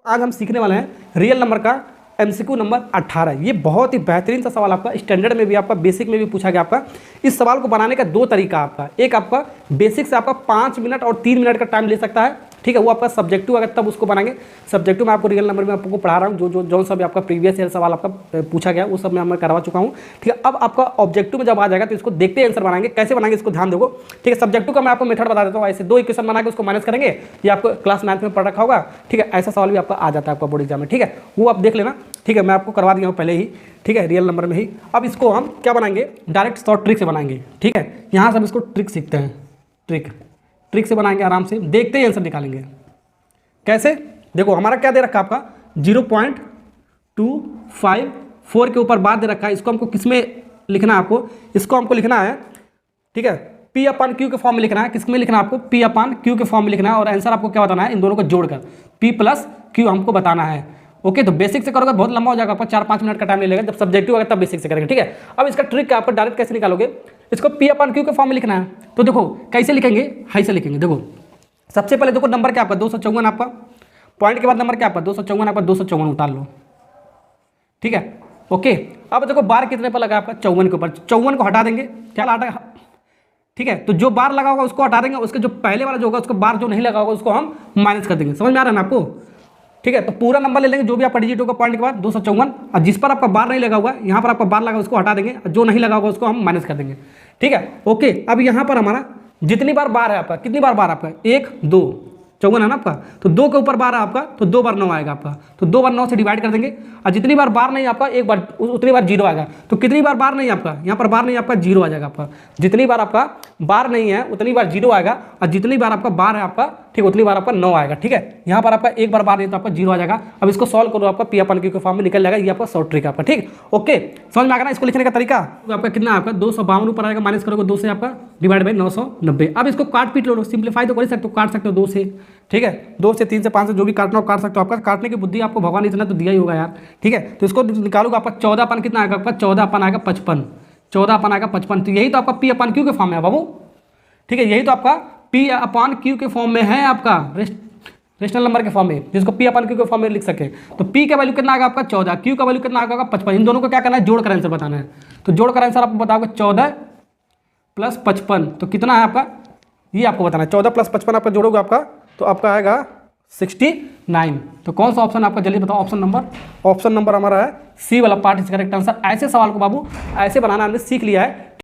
आज हम सीखने वाले हैं रियल नंबर का एमसीक्यू नंबर 18। ये बहुत ही बेहतरीन सा सवाल आपका स्टैंडर्ड में भी आपका बेसिक में भी पूछा गया आपका। इस सवाल को बनाने का दो तरीका आपका, एक आपका बेसिक से आपका 5 मिनट और 3 मिनट का टाइम ले सकता है, ठीक है, वो आपका सब्जेक्टिव अगर तब उसको बनाएंगे। सब्जेक्टिव में आपको रियल नंबर में आपको पढ़ा रहा हूँ, जो सब आपका प्रीवियस ईयर सवाल आपका पूछा गया वो सब मैं करवा चुका हूँ, ठीक है। अब आपका ऑब्जेक्टिव में जब आ जाएगा तो इसको देखते ही आंसर बनाएंगे, कैसे बनाएंगे इसको ध्यान दोगे, ठीक है। सब्जेक्टिव का मैं आपको मेथड बता देता हूँ, ऐसे 2 इक्वेशन बना के उसको माइनस करेंगे, ये आपको क्लास 9 में पढ़ रखा होगा, ठीक है। ऐसा सवाल भी आपका आ जाता है आपका बोर्ड एग्जाम में, ठीक है, वो आप देख लेना, ठीक है। मैं आपको करवा दिया हूँ पहले ही, ठीक है, रियल नंबर में ही। अब इसको हम क्या बनाएंगे, डायरेक्ट शॉर्ट ट्रिक से बनाएंगे, ठीक है। यहाँ से हम इसको ट्रिक सीखते हैं, ट्रिक से बनाएंगे आराम से, देखते ही आंसर निकालेंगे। कैसे, देखो हमारा क्या दे रखा है आपका 0.254 के ऊपर बार दे रखा है। इसको हमको किस में लिखना है, आपको इसको हमको लिखना है, ठीक है, P अपन Q के फॉर्म में लिखना है। किस में लिखना है आपको, P अपन Q के फॉर्म में लिखना है। और आंसर आपको क्या बताना है, इन दोनों को जोड़कर P प्लस Q हमको बताना है। ओके, तो बेसिक से करोगे बहुत लंबा हो जाएगा, आपका 4-5 मिनट का टाइम ले लेगा। जब सब्जेक्टिव होगा तब बेसिक से करेंगे, ठीक है। अब इसका ट्रिक है, आपको डायरेक्ट कैसे निकालोगे, इसको P अपन Q के फॉर्म में लिखना है। तो देखो कैसे लिखेंगे, हाई से लिखेंगे। देखो सबसे पहले देखो नंबर क्या आपका 254 आपका, पॉइंट के बाद नंबर क्या आपका 254 आपका, 254 उतार लो, ठीक है। ओके, अब देखो बार कितने पर लगा आपका 54 के ऊपर, 54 को हटा देंगे, क्या हटा, ठीक है। तो जो बार लगा होगा उसको हटा देंगे, उसके जो पहले वाला जो होगा उसको बार जो नहीं लगा होगा उसको हम माइनस कर देंगे। समझ में आ रहा है ना आपको, ठीक है। तो पूरा नंबर ले लेंगे जो भी आपका डिजिट होगा पॉइंट के बाद 254, और जिस पर आपका बार नहीं लगा होगा, यहाँ पर आपका बार लगा उसको हटा देंगे, जो नहीं लगा होगा उसको हम माइनस कर देंगे, ठीक है। ओके, अब यहाँ पर हमारा जितनी बार बार है आपका, कितनी बार बार आपका 1 2 54 है ना आपका, तो 2 के ऊपर बार है आपका, तो 2 बार 9 आएगा आपका, तो 2 बार 9 से डिवाइड कर देंगे। और जितनी बार बार नहीं आपका, एक बार उतनी बार 0 आएगा। तो कितनी बार बार नहीं आपका, यहाँ पर बार नहीं आपका 0 आ जाएगा आपका। जितनी बार आपका बार नहीं है उतनी बार 0 आएगा, और जितनी बार आपका बार है आपका, ठीक, उतनी बार आपका 9 आएगा, ठीक है। यहाँ पर आपका एक बार बार नहीं तो आपका 0 आ जाएगा। अब इसको सॉल्व करो, आपका P अपन Q के फॉर्म में निकल जाएगा। ये आपका शॉर्ट ट्रिक आपका, ठीक, ओके। समझ में आ गया ना इसको लिखने का तरीका। तो आपका कितना आपका 252 ऊपर आएगा, माइनस करोगे 2 से आपका डिवाइड बाई 990। अब इसको काट पीट लो, सिंप्लीफाई तो कर सकते हो, काट सकते हो 2 से, ठीक है, 2 से 3 से 5 से जो भी काटना हो काट सकते हो। आपका काटने की बुद्धि आपको भगवान इतना तो दिया ही होगा यार, ठीक है। तो इसको निकालोगे आपका 14 अपन कितना आएगा आपका, 14 अपन आएगा 55, 14 अपन आएगा 55। तो यही तो आपका P अपन Q के फॉर्म में है बाबू, ठीक है। यही तो आपका P अपन Q के फॉर्म में है, आपका रेशनल नंबर के फॉर्म में, जिसको P अपन Q के फॉर्म में लिख सके। तो P का वैल्यू कितना आएगा आपका 14, Q का वैल्यू कितना आएगा 55। इन दोनों को क्या करना है, जोड़कर आंसर बताना है। तो जोड़कर आंसर आपको बताओगे 14 प्लस 55, तो कितना है आपका, ये आपको बताना है। 14 प्लस 55 आपका जोड़ोगे आपका, तो आपका आएगा 69। तो कौन सा ऑप्शन आपका, जल्दी बताओ ऑप्शन नंबर हमारा है C वाला पार्ट इज करेक्ट आंसर। ऐसे सवाल को बाबू ऐसे बनाना हमने सीख लिया है।